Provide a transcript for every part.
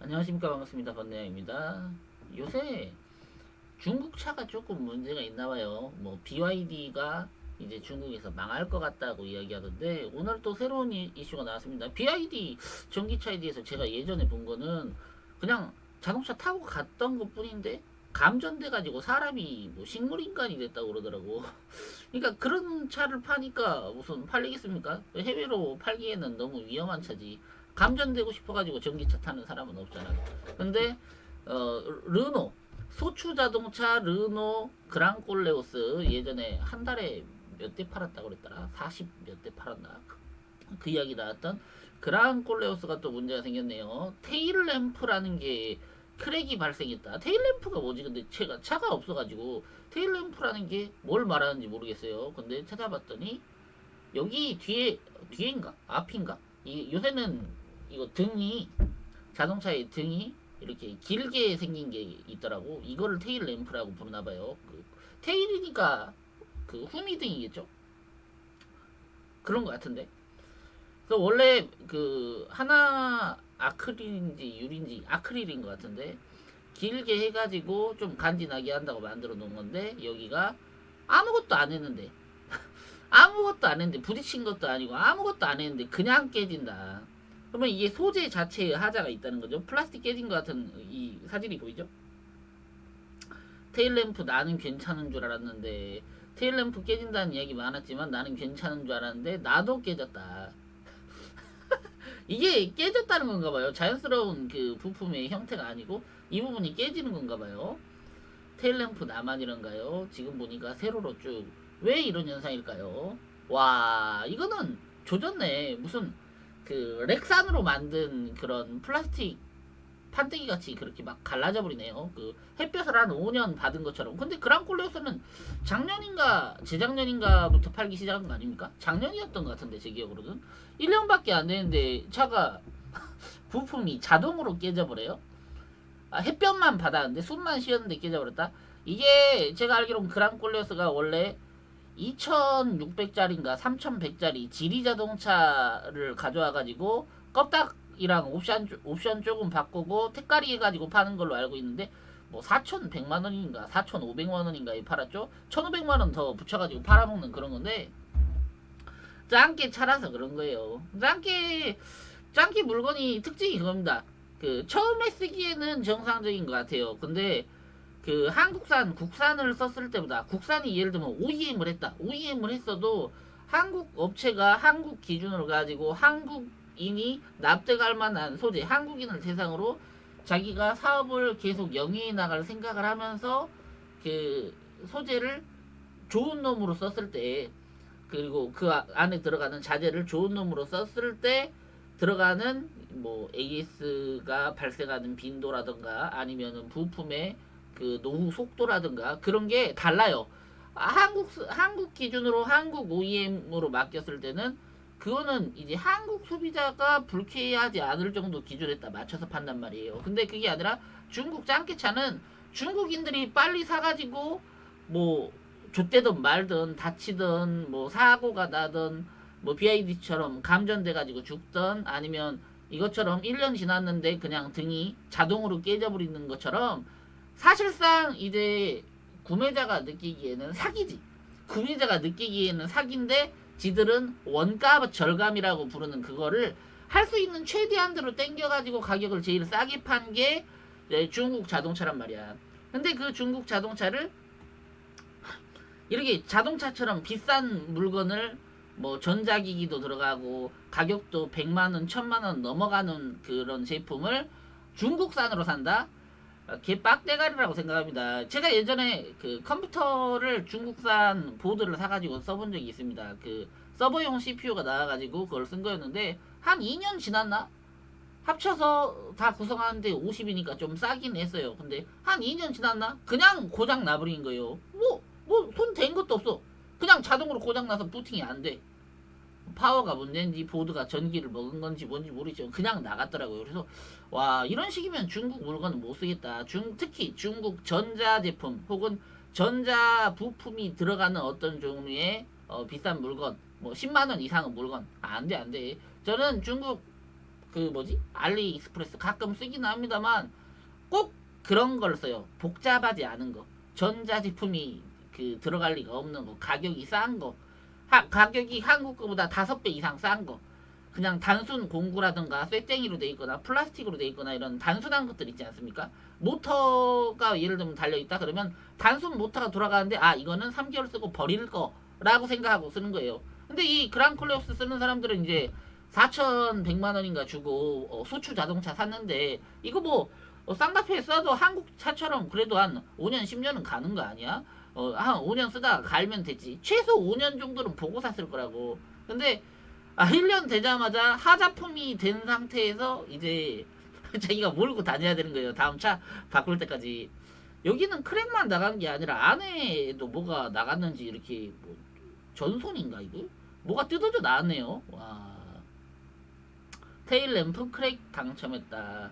안녕하십니까. 반갑습니다. 건내양입니다. 요새 중국 차가 조금 문제가 있나봐요. 뭐 BYD가 이제 중국에서 망할 것 같다고 이야기하던데, 오늘 또 새로운 이슈가 나왔습니다. BYD 전기차에 대해서 제가 예전에 본 거는 그냥 자동차 타고 갔던 것 뿐인데 감전돼 가지고 사람이 뭐 식물인간이 됐다고 그러더라고. 그러니까 그런 차를 파니까 무슨 팔리겠습니까? 해외로 팔기에는 너무 위험한 차지. 감전되고 싶어가지고 전기차 타는 사람은 없잖아. 근데 르노 소추 자동차 르노 그랑콜레오스 예전에 한 달에 몇 대 팔았다고 그랬더라. 40 몇 대 팔았나? 그 이야기 나왔던 그랑콜레오스가 또 문제가 생겼네요. 테일 램프라는 게 크랙이 발생했다. 테일 램프가 뭐지? 근데 제가 차가 없어가지고 테일 램프라는 게 뭘 말하는지 모르겠어요. 근데 찾아봤더니 여기 뒤에인가 앞인가? 이 요새는 이거 등이 자동차의 등이 이렇게 길게 생긴 게 있더라고. 이거를 테일 램프라고 부르나 봐요. 그 테일이니까 그 후미등이겠죠? 그런 것 같은데. 그래서 원래 그 하나 아크릴인지 유리인지 아크릴인 것 같은데 길게 해가지고 좀 간지나게 한다고 만들어 놓은 건데, 여기가 아무것도 안 했는데 아무것도 안 했는데 부딪힌 것도 아니고 아무것도 안 했는데 그냥 깨진다. 그러면 이게 소재 자체에 하자가 있다는 거죠. 플라스틱 깨진 것 같은 이 사진이 보이죠? 테일램프 나는 괜찮은 줄 알았는데, 테일램프 깨진다는 이야기 많았지만 나는 괜찮은 줄 알았는데 나도 깨졌다. 이게 깨졌다는 건가 봐요. 자연스러운 그 부품의 형태가 아니고 이 부분이 깨지는 건가 봐요. 테일램프 나만 이런가요? 지금 보니까 세로로 쭉. 왜 이런 현상일까요? 와, 이거는 조졌네. 무슨 그 렉산으로 만든 그런 플라스틱 판때기 같이 그렇게 막 갈라져 버리네요. 그 햇볕을 한 5년 받은 것처럼. 근데 그랑콜레오스는 작년인가 재작년인가부터 팔기 시작한 거 아닙니까? 작년이었던 것 같은데 제 기억으로는 1년밖에 안 되는데 차가 부품이 자동으로 깨져버려요. 햇볕만 받았는데 숨만 쉬었는데 깨져버렸다. 이게 제가 알기로는 그랑콜레오스가 원래 2600짜리인가 3100짜리 지리 자동차를 가져와가지고 껍닥이랑 옵션 조금 바꾸고 택가리 해가지고 파는 걸로 알고 있는데, 뭐 4100만원인가 4500만원인가에 팔았죠. 1500만원 더 붙여가지고 팔아먹는 그런 건데, 짱깨 차라서 그런 거예요. 짱깨 물건이 특징이 그겁니다. 그 처음에 쓰기에는 정상적인 것 같아요. 근데 그 한국산 국산을 썼을 때보다, 국산이 예를 들면 OEM을 했다. OEM을 했어도 한국 업체가 한국 기준으로 가지고 한국인이 납득할 만한 소재, 한국인을 대상으로 자기가 사업을 계속 영위해 나갈 생각을 하면서 그 소재를 좋은 놈으로 썼을 때, 그리고 그 안에 들어가는 자재를 좋은 놈으로 썼을 때 들어가는 뭐 AS가 발생하는 빈도라든가 아니면은 부품의 그 노후 속도라든가 그런 게 달라요. 한국 기준으로 한국 OEM으로 맡겼을 때는 그거는 이제 한국 소비자가 불쾌하지 않을 정도 기준에 딱 맞춰서 판단 말이에요. 근데 그게 아니라 중국 짱깨차는 중국인들이 빨리 사가지고 뭐 좆대든 말든 다치든 뭐 사고가 나든 뭐 BID처럼 감전돼가지고 죽든 아니면 이것처럼 1년 지났는데 그냥 등이 자동으로 깨져버리는 것처럼, 사실상 이제 구매자가 느끼기에는 사기지. 구매자가 느끼기에는 사기인데 지들은 원가 절감이라고 부르는 그거를 할 수 있는 최대한대로 땡겨가지고 가격을 제일 싸게 판 게 중국 자동차란 말이야. 근데 그 중국 자동차를 이렇게 자동차처럼 비싼 물건을 뭐 전자기기도 들어가고 가격도 100만원, 1000만원 넘어가는 그런 제품을 중국산으로 산다? 개 빡대가리라고 생각합니다. 제가 예전에 그 컴퓨터를 중국산 보드를 사가지고 써본 적이 있습니다. 그 서버용 CPU가 나와가지고 그걸 쓴 거였는데 한 2년 지났나? 합쳐서 다 구성하는데 50이니까 좀 싸긴 했어요. 근데 한 2년 지났나? 그냥 고장 나버린 거예요. 뭐 손 댄 것도 없어. 그냥 자동으로 고장 나서 부팅이 안 돼. 파워가 문제인지 보드가 전기를 먹은 건지 뭔지 모르겠지만 그냥 나갔더라고요. 그래서 와, 이런 식이면 중국 물건은 못 쓰겠다. 특히 중국 전자 제품 혹은 전자 부품이 들어가는 어떤 종류의 비싼 물건, 뭐 10만원 이상의 물건 안 돼. 저는 중국 그 뭐지 알리익스프레스 가끔 쓰긴 합니다만 꼭 그런 걸 써요. 복잡하지 않은 거, 전자제품이 그 들어갈 리가 없는 거, 가격이 싼 거, 가격이 한국 거보다 5배 이상 싼 거, 그냥 단순 공구라든가 쇠땡이로 돼 있거나 플라스틱으로 돼 있거나 이런 단순한 것들 있지 않습니까? 모터가 예를 들면 달려 있다 그러면 단순 모터가 돌아가는데 아 이거는 3개월 쓰고 버릴 거라고 생각하고 쓰는 거예요. 근데 이 그랑클레오스 쓰는 사람들은 이제 4,100만 원인가 주고 소추 자동차 샀는데 이거 뭐 쌍다페에 써도 한국 차처럼 그래도 한 5년 10년은 가는 거 아니야? 한 5년 쓰다가 갈면 되지. 최소 5년 정도는 보고 샀을 거라고. 근데 1년 되자마자 하자품이 된 상태에서 이제 자기가 몰고 다녀야 되는 거예요. 다음 차 바꿀 때까지. 여기는 크랙만 나간 게 아니라 안에도 뭐가 나갔는지 이렇게 뭐 전손인가 이거? 뭐가 뜯어져 나왔네요. 와. 테일 램프 크랙 당첨했다.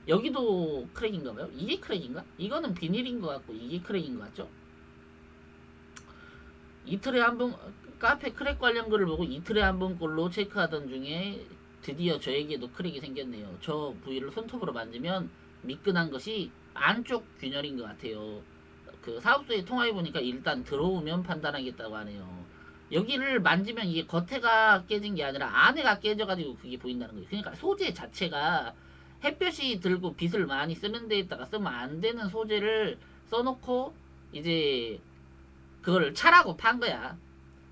여기도 크랙인가 봐요. 이게 크랙인가? 이거는 비닐인 것 같고 이게 크랙인 것 같죠? 이틀에 한 번 카페 크랙 관련 글을 보고 이틀에 한 번꼴로 체크하던 중에 드디어 저에게도 크랙이 생겼네요. 저 부위를 손톱으로 만지면 미끈한 것이 안쪽 균열인 것 같아요. 그 사업소에 통화해 보니까 일단 들어오면 판단하겠다고 하네요. 여기를 만지면 이게 겉에가 깨진 게 아니라 안에가 깨져가지고 그게 보인다는 거예요. 그러니까 소재 자체가 햇볕이 들고 빛을 많이 쓰는 데에다가 쓰면 안 되는 소재를 써놓고 이제 그거를 차라고 판 거야.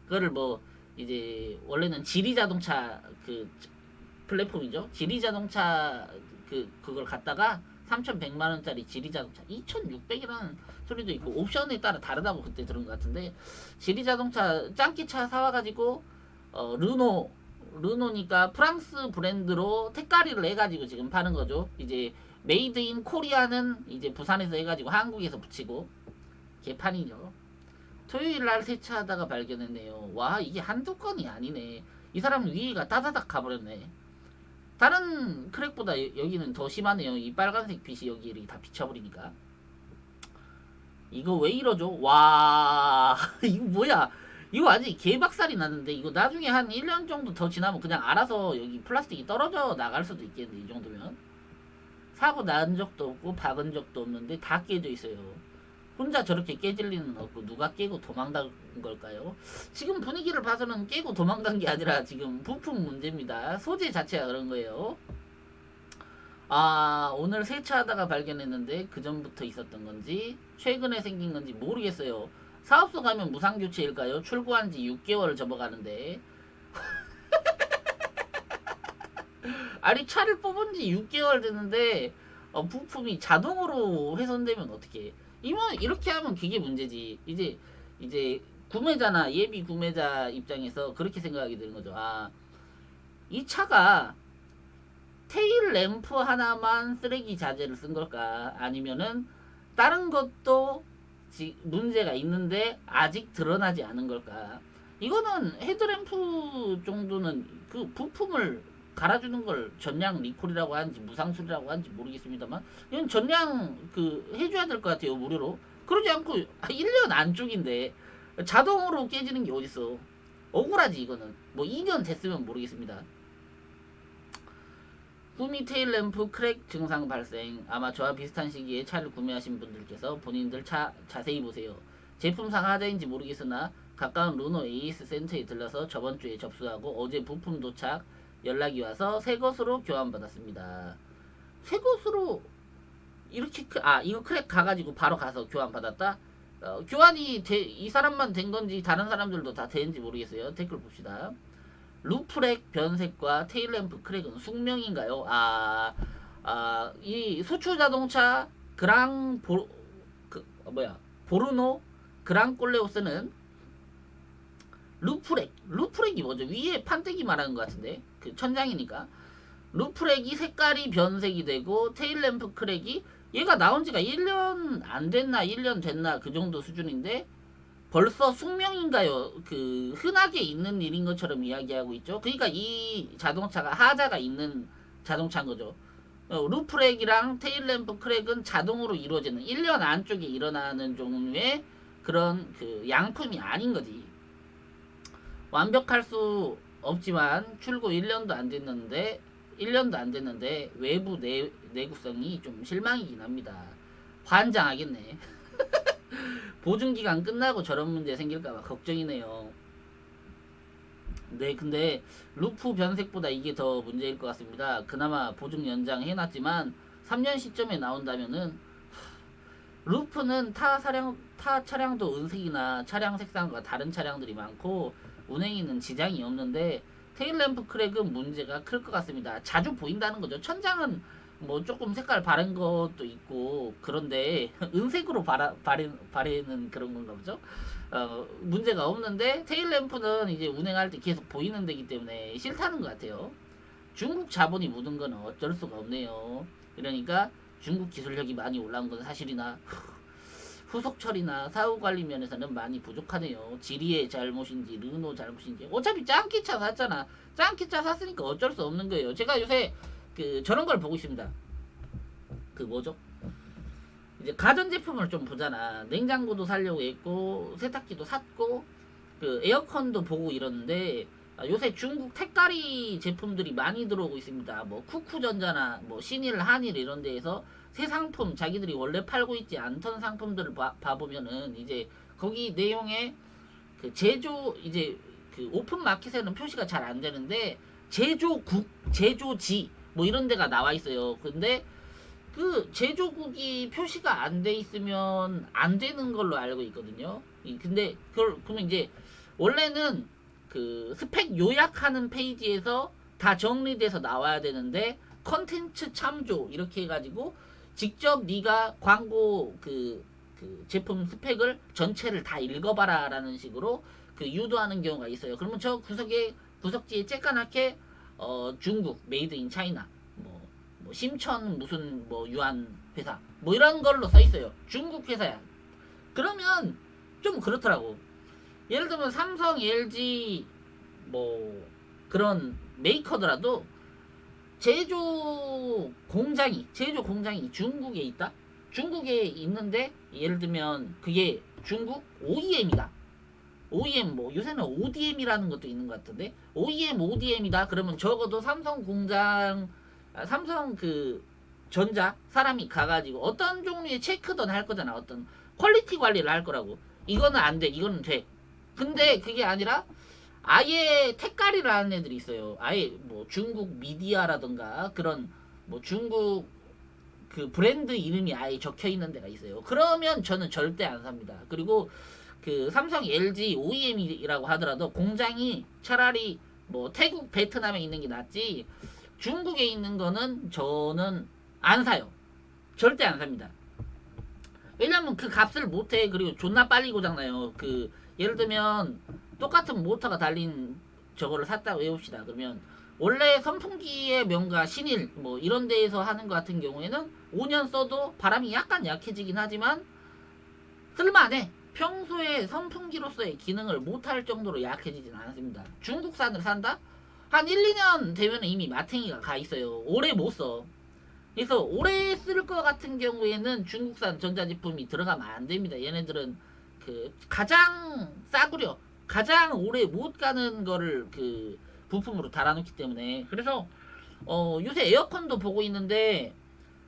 그거를 뭐 이제 원래는 지리자동차 그 플랫폼이죠. 지리자동차 그걸 갖다가 3,100만 원짜리 지리자동차 2,600이라는 소리도 있고 옵션에 따라 다르다고 그때 들은 것 같은데 지리자동차 짱기차 사와가지고 르노니까 프랑스 브랜드로 택가리를 해가지고 지금 파는 거죠. 이제 메이드 인 코리아는 이제 부산에서 해가지고 한국에서 붙이고 개판이죠. 토요일날 세차하다가 발견했네요. 와 이게 한두 건이 아니네. 이 사람 위가 따다닥 가버렸네. 다른 크랙보다 여기는 더 심하네요. 이 빨간색 빛이 여기 이렇게 다 비쳐버리니까. 이거 왜 이러죠? 와 이거 뭐야? 이거 완전히 개박살이 났는데 이거 나중에 한 1년 정도 더 지나면 그냥 알아서 여기 플라스틱이 떨어져 나갈 수도 있겠는데 이 정도면 사고 난 적도 없고 박은 적도 없는데 다 깨져 있어요. 혼자 저렇게 깨질 리는 없고 누가 깨고 도망간 걸까요? 지금 분위기를 봐서는 깨고 도망간 게 아니라 지금 부품 문제입니다. 소재 자체가 그런 거예요. 아 오늘 세차하다가 발견했는데 그 전부터 있었던 건지 최근에 생긴 건지 모르겠어요. 사업소 가면 무상교체일까요? 출고한 지 6개월 접어가는데 아니 차를 뽑은 지 6개월 됐는데 부품이 자동으로 훼손되면 어떡해. 이렇게 하면 그게 문제지. 이제 구매자나 예비 구매자 입장에서 그렇게 생각하게 되는 거죠. 아, 이 차가 테일 램프 하나만 쓰레기 자재를 쓴 걸까? 아니면은 다른 것도 문제가 있는데 아직 드러나지 않은 걸까? 이거는 헤드램프 정도는 그 부품을 갈아주는 걸 전량 리콜이라고 하는지 무상수리라고 하는지 모르겠습니다만 이건 전량 해줘야 될 것 같아요. 무료로. 그러지 않고 1년 안쪽인데 자동으로 깨지는 게 어딨어. 억울하지 이거는. 뭐 2년 됐으면 모르겠습니다. 후미 테일 램프 크랙 증상 발생. 아마 저와 비슷한 시기에 차를 구매하신 분들께서 본인들 차 자세히 보세요. 제품상 하자인지 모르겠으나 가까운 르노 AS 센터에 들러서 저번 주에 접수하고 어제 부품 도착 연락이 와서 새 것으로 교환받았습니다. 새 것으로 이렇게 이거 크랙 가가지고 바로 가서 교환받았다? 교환이 이 사람만 된 건지 다른 사람들도 다 되는지 모르겠어요. 댓글 봅시다. 루프렉 변색과 테일램프 크랙은 숙명인가요? 이 소추 자동차 보르노 그랑콜레오스는 루프렉이 뭐죠? 위에 판때기 말하는 것 같은데 그 천장이니까 루프렉이 색깔이 변색이 되고 테일램프 크랙이 얘가 나온 지가 1년 안 됐나 1년 됐나 그 정도 수준인데 벌써 숙명인가요? 그 흔하게 있는 일인 것처럼 이야기하고 있죠. 그러니까 이 자동차가 하자가 있는 자동차인 거죠. 루프렉이랑 테일램프 크랙은 자동으로 이루어지는 1년 안쪽에 일어나는 종류의 그런 그 양품이 아닌 거지. 완벽할 수 없지만 출고 1년도 안 됐는데 1년도 안 됐는데 외부 내구성이 좀 실망이긴 합니다. 환장하겠네. 보증기간 끝나고 저런 문제 생길까봐 걱정이네요. 네, 근데 루프 변색보다 이게 더 문제일 것 같습니다. 그나마 보증 연장 해놨지만 3년 시점에 나온다면은 루프는 타 차량도 은색이나 차량 색상과 다른 차량들이 많고 운행에는 지장이 없는데 테일램프 크랙은 문제가 클 것 같습니다. 자주 보인다는 거죠. 천장은 뭐 조금 색깔 바른 것도 있고 그런데 은색으로 바르는 그런 건가 보죠. 문제가 없는데 테일램프는 이제 운행할 때 계속 보이는 데기 때문에 싫다는 것 같아요. 중국 자본이 묻은 건 어쩔 수가 없네요. 그러니까 중국 기술력이 많이 올라온 건 사실이나 후속 처리나 사후 관리 면에서는 많이 부족하네요. 지리의 잘못인지 르노 잘못인지 어차피 짱키차 샀잖아. 짱키차 샀으니까 어쩔 수 없는 거예요. 제가 요새 그 저런 걸 보고 있습니다. 그 뭐죠? 이제 가전제품을 좀 보잖아. 냉장고도 사려고 했고 세탁기도 샀고 그 에어컨도 보고 이러는데 요새 중국 택가리 제품들이 많이 들어오고 있습니다. 뭐 쿠쿠전자나 뭐 신일, 한일 이런 데에서 새 상품 자기들이 원래 팔고 있지 않던 상품들을 봐보면은 이제 거기 내용에 그 제조 이제 그 오픈 마켓에는 표시가 잘 안 되는데 제조국, 제조지 뭐 이런 데가 나와 있어요. 근데 그 제조국이 표시가 안 돼 있으면 안 되는 걸로 알고 있거든요. 근데 그러면 이제 원래는 그 스펙 요약하는 페이지에서 다 정리돼서 나와야 되는데 컨텐츠 참조 이렇게 해가지고 직접 네가 광고 그 제품 스펙을 전체를 다 읽어봐라 라는 식으로 그 유도하는 경우가 있어요. 그러면 저 구석지에 쬐까맣게 중국 메이드 인 차이나 뭐 심천 무슨 뭐 유한 회사 뭐 이런 걸로 써 있어요. 중국 회사야. 그러면 좀 그렇더라고. 예를 들면 삼성, LG 뭐 그런 메이커더라도 제조 공장이 중국에 있다. 중국에 있는데 예를 들면 그게 중국 OEM이다. OEM 뭐 요새는 ODM이라는 것도 있는 것 같은데 OEM, ODM이다. 그러면 적어도 삼성 공장 삼성 그 전자 사람이 가가지고 어떤 종류의 체크든 할 거잖아. 어떤 퀄리티 관리를 할 거라고. 이거는 안 돼. 이거는 돼. 근데 그게 아니라 아예 택가리를 하는 애들이 있어요. 아예 뭐 중국 미디어라던가 그런 뭐 중국 그 브랜드 이름이 아예 적혀 있는 데가 있어요. 그러면 저는 절대 안 삽니다. 그리고 그 삼성, LG OEM이라고 하더라도 공장이 차라리 뭐 태국, 베트남에 있는 게 낫지 중국에 있는 거는 저는 안 사요. 절대 안 삽니다. 왜냐면 그 값을 못해. 그리고 존나 빨리 고장나요. 그 예를 들면 똑같은 모터가 달린 저거를 샀다고 해봅시다. 그러면 원래 선풍기의 명가 신일 뭐 이런 데에서 하는 것 같은 경우에는 5년 써도 바람이 약간 약해지긴 하지만 쓸만해. 평소에 선풍기로서의 기능을 못할 정도로 약해지진 않습니다. 중국산을 산다? 한 1, 2년 되면 이미 마탱이가 가 있어요. 오래 못 써. 그래서 오래 쓸 것 같은 경우에는 중국산 전자제품이 들어가면 안 됩니다. 얘네들은 그 가장 싸구려, 가장 오래 못 가는 거를 그 부품으로 달아놓기 때문에 그래서 요새 에어컨도 보고 있는데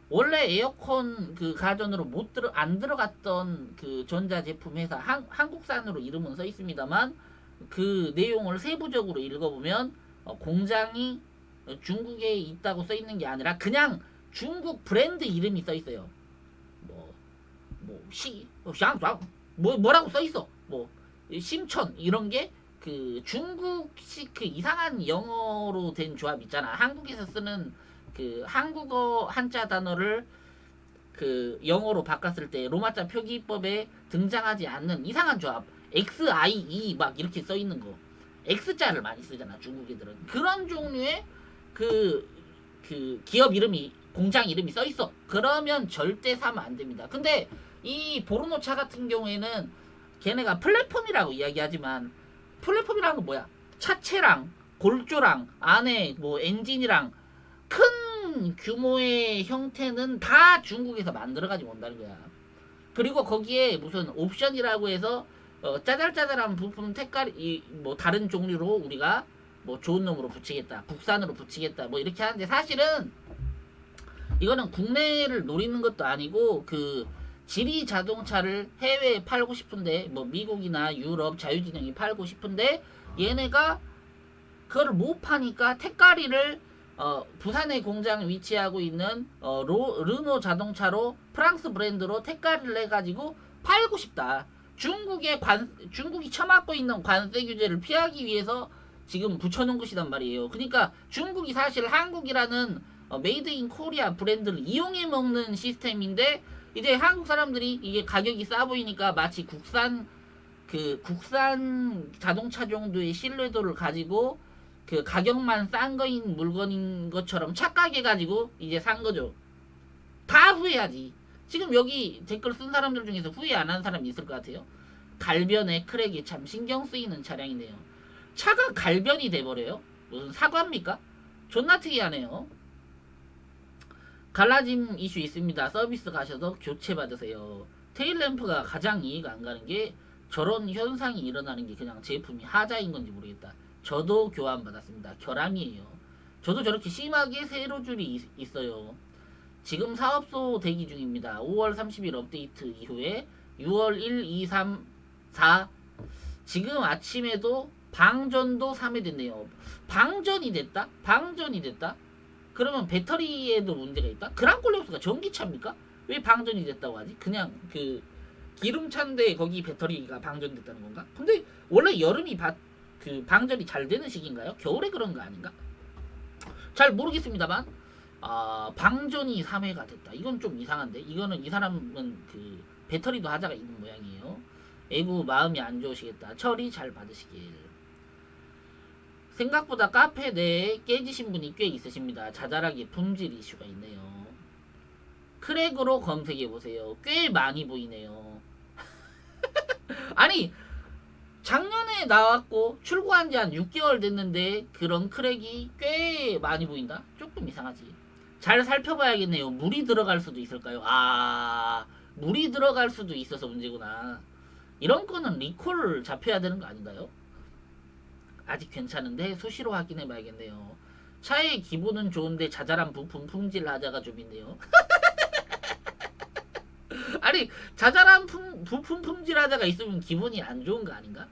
원래 에어컨 그 가전으로 안 들어갔던 그 전자제품 회사 한국산으로 이름은 써 있습니다만 그 내용을 세부적으로 읽어보면 공장이 중국에 있다고 써 있는 게 아니라 그냥 중국 브랜드 이름이 써 있어요. 뭐라고 써 있어. 뭐 심천 이런 게 그 중국식 그 이상한 영어로 된 조합 있잖아. 한국에서 쓰는 그 한국어 한자 단어를 그 영어로 바꿨을 때 로마자 표기법에 등장하지 않는 이상한 조합. XIE 막 이렇게 써 있는 거. X자를 많이 쓰잖아. 중국 애들은. 그런 종류의 그 기업 이름이 공장 이름이 써 있어. 그러면 절대 사면 안 됩니다. 근데 이 보르노차 같은 경우에는 걔네가 플랫폼이라고 이야기하지만 플랫폼이라는 건 뭐야? 차체랑 골조랑 안에 뭐 엔진이랑 큰 규모의 형태는 다 중국에서 만들어가지고 온다는 거야. 그리고 거기에 무슨 옵션이라고 해서 짜잘짜잘한 부품 색깔이 뭐 다른 종류로 우리가 뭐 좋은 놈으로 붙이겠다, 국산으로 붙이겠다, 뭐 이렇게 하는데 사실은 이거는 국내를 노리는 것도 아니고 그 지리 자동차를 해외에 팔고 싶은데 뭐 미국이나 유럽 자유진영이 팔고 싶은데 얘네가 그거를 못 파니까 택가리를 부산에 공장 위치하고 있는 르노 자동차로 프랑스 브랜드로 택가리를 해가지고 팔고 싶다. 중국이 처맞고 있는 관세 규제를 피하기 위해서 지금 붙여놓은 것이란 말이에요. 그러니까 중국이 사실 한국이라는 메이드 인 코리아 브랜드를 이용해 먹는 시스템인데 이제 한국 사람들이 이게 가격이 싸 보이니까 마치 국산 자동차 정도의 신뢰도를 가지고 그 가격만 싼 거인 물건인 것처럼 착각해가지고 이제 산 거죠. 다 후회하지. 지금 여기 댓글 쓴 사람들 중에서 후회 안 한 사람이 있을 것 같아요. 갈변에 크랙이 참 신경 쓰이는 차량이네요. 차가 갈변이 돼버려요? 무슨 사과입니까? 존나 특이하네요. 갈라짐 이슈 있습니다. 서비스 가셔서 교체 받으세요. 테일램프가 가장 이해가 안 가는 게 저런 현상이 일어나는 게 그냥 제품이 하자인 건지 모르겠다. 저도 교환 받았습니다. 결함이에요. 저도 저렇게 심하게 세로줄이 있어요. 지금 사업소 대기 중입니다. 5월 30일 업데이트 이후에 6월 1, 2, 3, 4 지금 아침에도 방전도 3회 됐네요. 방전이 됐다? 그러면 배터리에도 문제가 있다? 그랑콜레오스가 전기차입니까? 왜 방전이 됐다고 하지? 그냥 그 기름차인데 거기 배터리가 방전됐다는 건가? 근데 원래 여름이 방전이 잘 되는 시기인가요? 겨울에 그런 거 아닌가? 잘 모르겠습니다만 방전이 3회가 됐다. 이건 좀 이상한데? 이거는 이 사람은 그 배터리도 하자가 있는 모양이에요. 애구 마음이 안 좋으시겠다. 처리 잘 받으시길. 생각보다 카페 내에 깨지신 분이 꽤 있으십니다. 자잘하게 품질 이슈가 있네요. 크랙으로 검색해보세요. 꽤 많이 보이네요. 아니 작년에 나왔고 출고한 지 한 6개월 됐는데 그런 크랙이 꽤 많이 보인다? 조금 이상하지. 잘 살펴봐야겠네요. 물이 들어갈 수도 있을까요? 물이 들어갈 수도 있어서 문제구나. 이런 거는 리콜 잡혀야 되는 거 아닌가요? 아직 괜찮은데 수시로 확인해 봐야겠네요. 차의 기본은 좋은데 자잘한 부품 품질 하자가 좀 있네요. 아니 자잘한 부품 품질 하자가 있으면 기분이 안 좋은 거 아닌가?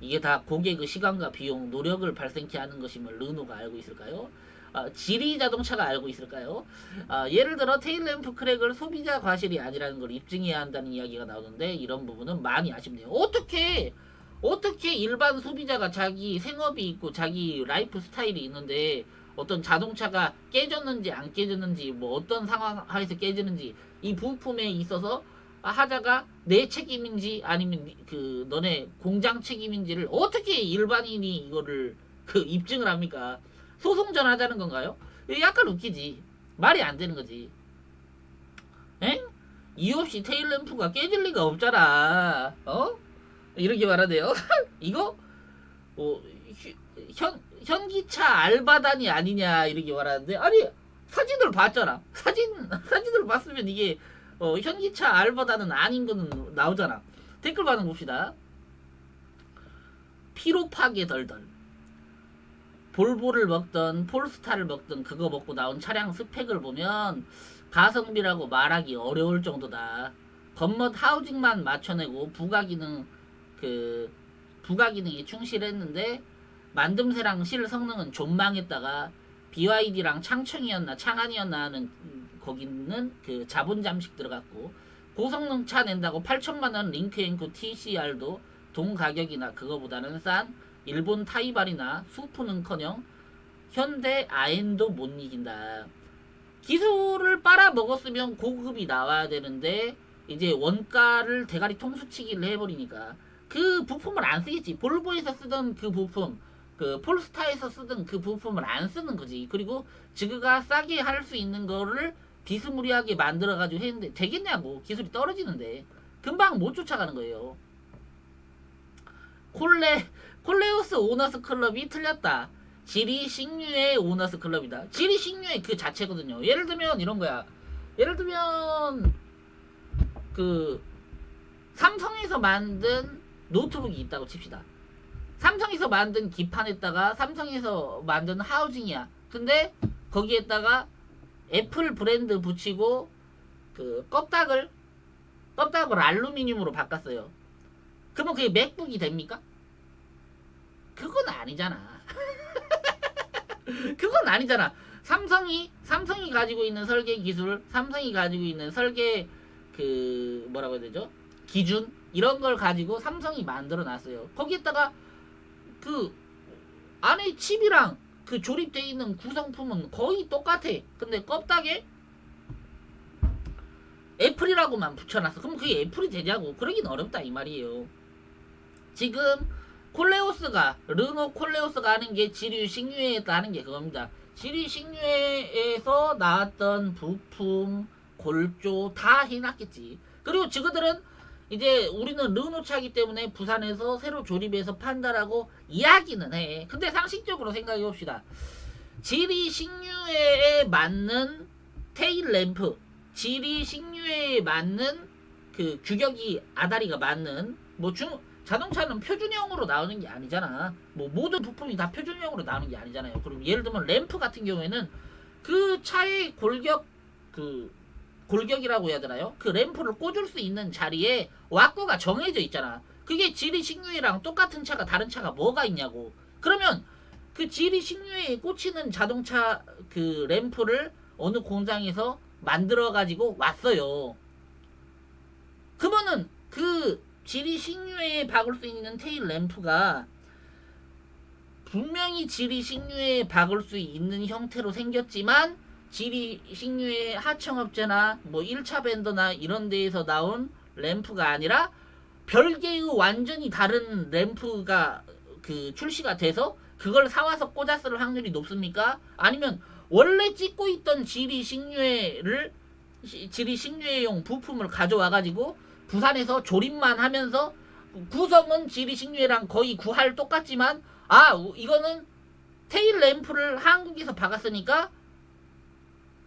이게 다 고객의 시간과 비용, 노력을 발생케 하는 것임을 르노가 알고 있을까요? 지리 자동차가 알고 있을까요? 예를 들어 테일램프 크랙을 소비자 과실이 아니라는 걸 입증해야 한다는 이야기가 나오는데 이런 부분은 많이 아쉽네요. 어떻게 일반 소비자가 자기 생업이 있고 자기 라이프 스타일이 있는데 어떤 자동차가 깨졌는지 안 깨졌는지 뭐 어떤 상황에서 깨지는지 이 부품에 있어서 하자가 내 책임인지 아니면 그 너네 공장 책임인지를 어떻게 일반인이 이거를 입증을 합니까? 소송 전하자는 건가요? 약간 웃기지. 말이 안 되는 거지. 엥? 이유 없이 테일램프가 깨질 리가 없잖아. 이렇게 말하네요. 이거 현기차 알바단이 아니냐 이렇게 말하는데 아니 사진을 봤잖아. 사진을 봤으면 이게 현기차 알바단은 아닌 거는 나오잖아. 댓글 반응 봅시다. 피로 파괴 덜덜. 볼보를 먹던 폴스타를 먹던 그거 먹고 나온 차량 스펙을 보면 가성비라고 말하기 어려울 정도다. 겉멋 하우징만 맞춰내고 부가기능이 충실했는데 만듦새랑 실 성능은 좀 망했다가 BYD랑 창안이었나 하는 거기는 그 자본 잠식 들어갔고 고성능 차 낸다고 8천만원 링크앤쿠 TCR도 동 가격이나 그거보다는 싼 일본 타이발이나 수프는커녕 현대 아엔도 못 이긴다. 기술을 빨아먹었으면 고급이 나와야 되는데 이제 원가를 대가리 통수치기를 해버리니까 그 부품을 안 쓰겠지. 볼보에서 쓰던 그 부품, 그 폴스타에서 쓰던 그 부품을 안 쓰는 거지. 그리고 지그가 싸게 할 수 있는 거를 비스무리하게 만들어가지고 했는데 되겠냐고. 기술이 떨어지는데 금방 못 쫓아가는 거예요. 콜레우스 오너스 클럽이 틀렸다. 지리 식류의 오너스 클럽이다. 지리 식류의 그 자체거든요. 예를 들면 이런 거야. 예를 들면 그 삼성에서 만든 노트북이 있다고 칩시다. 삼성에서 만든 기판에다가 삼성에서 만든 하우징이야. 근데 거기에다가 애플 브랜드 붙이고 그 껍닥을 알루미늄으로 바꿨어요. 그러면 그게 맥북이 됩니까? 그건 아니잖아. 그건 아니잖아. 삼성이 가지고 있는 설계 기술, 삼성이 가지고 있는 설계 그 뭐라고 해야 되죠? 기준 이런 걸 가지고 삼성이 만들어 놨어요. 거기에다가 그 안에 칩이랑 그 조립되어 있는 구성품은 거의 똑같아. 근데 껍닥에 애플이라고만 붙여놨어. 그럼 그게 애플이 되냐고. 그러긴 어렵다 이 말이에요. 지금 르노 콜레오스가 하는 게 지류 식류회에서 하는 게 그겁니다. 지류 식류회에서 나왔던 부품, 골조 다 해놨겠지. 그리고 지그들은 이제 우리는 르노 차기 때문에 부산에서 새로 조립해서 판다라고 이야기는 해. 근데 상식적으로 생각해 봅시다. 지리 식류회에 맞는 테일 램프, 지리 식류회에 맞는 그 규격이 아다리가 맞는 자동차는 표준형으로 나오는 게 아니잖아. 뭐 모든 부품이 다 표준형으로 나오는 게 아니잖아요. 그럼 예를 들면 램프 같은 경우에는 그 차의 골격이라고 해야 되나요? 그 램프를 꽂을 수 있는 자리에 왁구가 정해져 있잖아. 그게 지리 식류회랑 똑같은 차가 다른 차가 뭐가 있냐고. 그러면 그 지리 식류회에 꽂히는 자동차 그 램프를 어느 공장에서 만들어 가지고 왔어요. 그러면은 그 지리 식류회에 박을 수 있는 테일 램프가 분명히 지리 식류회에 박을 수 있는 형태로 생겼지만 지리 식류회 하청업체나 뭐 1차 벤더나 이런 데에서 나온 램프가 아니라 별개의 완전히 다른 램프가 그 출시가 돼서 그걸 사와서 꽂았을 확률이 높습니까? 아니면 원래 찍고 있던 지리 식류회용 부품을 가져와 가지고 부산에서 조립만 하면서 구성은 지리 식류회랑 거의 구할 똑같지만 이거는 테일 램프를 한국에서 박았으니까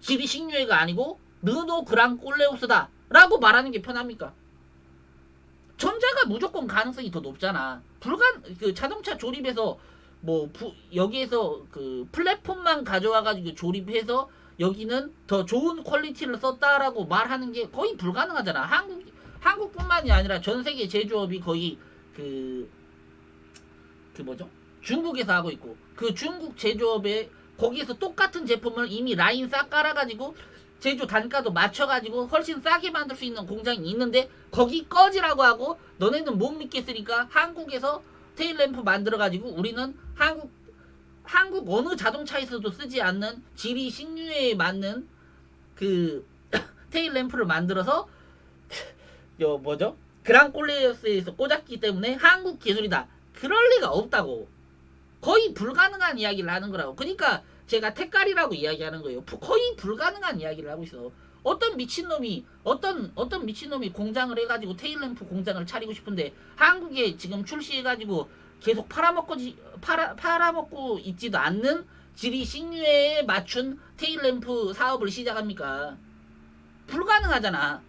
지리 식류회가 아니고 르노 그랑 꼴레우스다 라고 말하는 게 편합니까? 전자가 무조건 가능성이 더 높잖아. 그 자동차 조립에서 여기에서 그 플랫폼만 가져와 가지고 조립해서 여기는 더 좋은 퀄리티를 썼다라고 말하는 게 거의 불가능하잖아. 한국뿐만이 아니라 전 세계 제조업이 거의 중국에서 하고 있고, 그 중국 제조업에 거기에서 똑같은 제품을 이미 라인 싹 깔아가지고 제조 단가도 맞춰가지고 훨씬 싸게 만들 수 있는 공장이 있는데 거기 꺼지라고 하고 너네는 못 믿겠으니까 한국에서 테일 램프 만들어가지고 우리는 한국 어느 자동차에서도 쓰지 않는 지리 식류회에 맞는 그 테일 램프를 만들어서 그랑콜레우스에서 꽂았기 때문에 한국 기술이다. 그럴 리가 없다고. 거의 불가능한 이야기를 하는 거라고. 그러니까 제가 택깔이라고 이야기하는 거예요. 거의 불가능한 이야기를 하고 있어. 어떤 미친놈이 공장을 해가지고 테일램프 공장을 차리고 싶은데 한국에 지금 출시해가지고 계속 팔아먹고 있지도 않는 지리 식류회에 맞춘 테일램프 사업을 시작합니까? 불가능하잖아.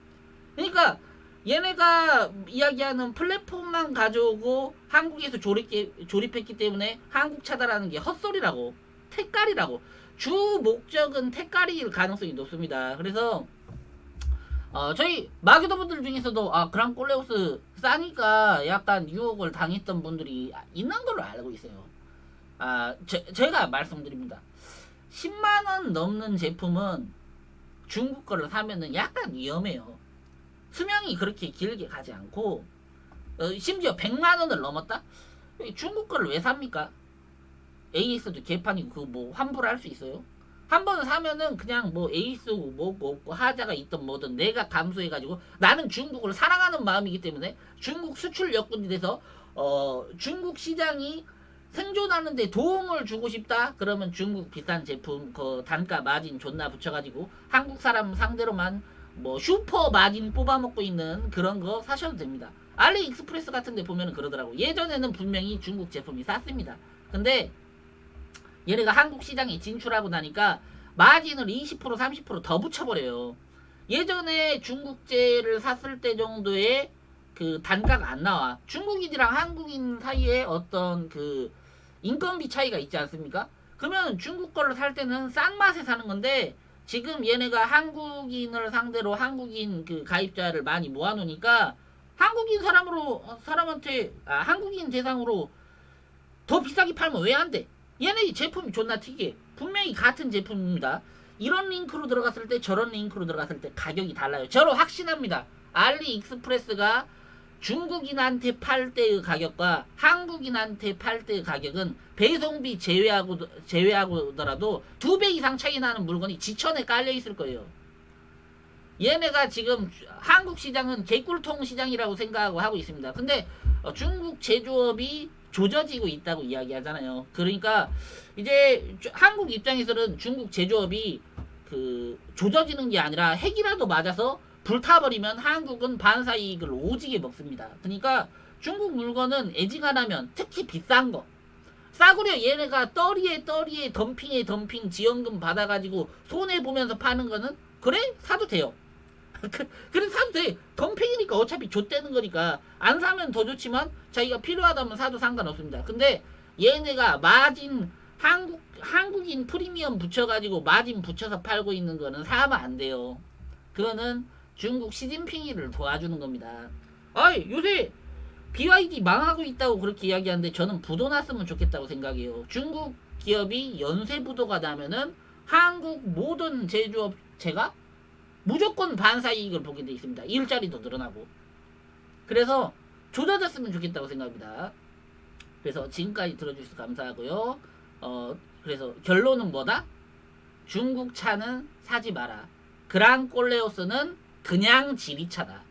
그러니까 얘네가 이야기하는 플랫폼만 가져오고 한국에서 조립했기 때문에 한국 차다라는 게 헛소리라고. 택깔이라고. 주 목적은 택깔일 가능성이 높습니다. 그래서 저희 마기더분들 중에서도 그랑콜레우스 싸니까 약간 유혹을 당했던 분들이 있는 걸로 알고 있어요. 제가 말씀드립니다. 10만원 넘는 제품은 중국 거를 사면은 약간 위험해요. 수명이 그렇게 길게 가지 않고 심지어 100만원을 넘었다? 중국 거를 왜 삽니까? AS도 개판이고 환불할 수 있어요? 한 번 사면은 그냥 에이스고 뭐고 없고 하자가 있든 뭐든 내가 감수해가지고 나는 중국을 사랑하는 마음이기 때문에 중국 수출 여건이 돼서 중국 시장이 생존하는데 도움을 주고 싶다? 그러면 중국 비싼 제품 그 단가 마진 존나 붙여가지고 한국 사람 상대로만 슈퍼 마진 뽑아먹고 있는 그런 거 사셔도 됩니다. 알리익스프레스 같은 데 보면 그러더라고. 예전에는 분명히 중국 제품이 쌌습니다. 근데 얘네가 한국 시장에 진출하고 나니까 마진을 20% 30% 더 붙여버려요. 예전에 중국제를 샀을 때 정도의 그 단가가 안 나와. 중국인이랑 한국인 사이에 어떤 그 인건비 차이가 있지 않습니까? 그러면 중국 거를 살 때는 싼 맛에 사는 건데 지금 얘네가 한국인을 상대로 한국인 그 가입자를 많이 모아놓으니까 한국인 사람한테 한국인 대상으로 더 비싸게 팔면 왜 안 돼? 얘네 제품이 존나 특이해. 분명히 같은 제품입니다. 이런 링크로 들어갔을 때 저런 링크로 들어갔을 때 가격이 달라요. 저로 확신합니다. 알리익스프레스가 중국인한테 팔 때의 가격과 한국인한테 팔 때의 가격은 배송비 제외하고더라도 2배 이상 차이 나는 물건이 지천에 깔려 있을 거예요. 얘네가 지금 한국 시장은 개꿀통 시장이라고 생각하고 하고 있습니다. 근데 중국 제조업이 조져지고 있다고 이야기하잖아요. 그러니까 이제 한국 입장에서는 중국 제조업이 그 조져지는 게 아니라 핵이라도 맞아서 불타버리면 한국은 반사 이익을 오지게 먹습니다. 그러니까 중국 물건은 애지간하면 특히 비싼 거 싸구려 얘네가 떨이에 덤핑 지원금 받아가지고 손해보면서 파는 거는 그래? 사도 돼요. 그래 사도 돼. 덤핑이니까 어차피 좆되는 거니까 안 사면 더 좋지만 자기가 필요하다면 사도 상관없습니다. 근데 얘네가 마진 한국인 프리미엄 붙여가지고 마진 붙여서 팔고 있는 거는 사면 안 돼요. 그거는 중국 시진핑이를 도와주는 겁니다. 아이 요새 BYD 망하고 있다고 그렇게 이야기하는데 저는 부도 났으면 좋겠다고 생각해요. 중국 기업이 연쇄 부도가 나면은 한국 모든 제조업체가 무조건 반사 이익을 보게 돼 있습니다. 일자리도 늘어나고. 그래서 조져졌으면 좋겠다고 생각합니다. 그래서 지금까지 들어주셔서 감사하고요. 그래서 결론은 뭐다? 중국 차는 사지 마라. 그랑콜레오스는 그냥 지리차다.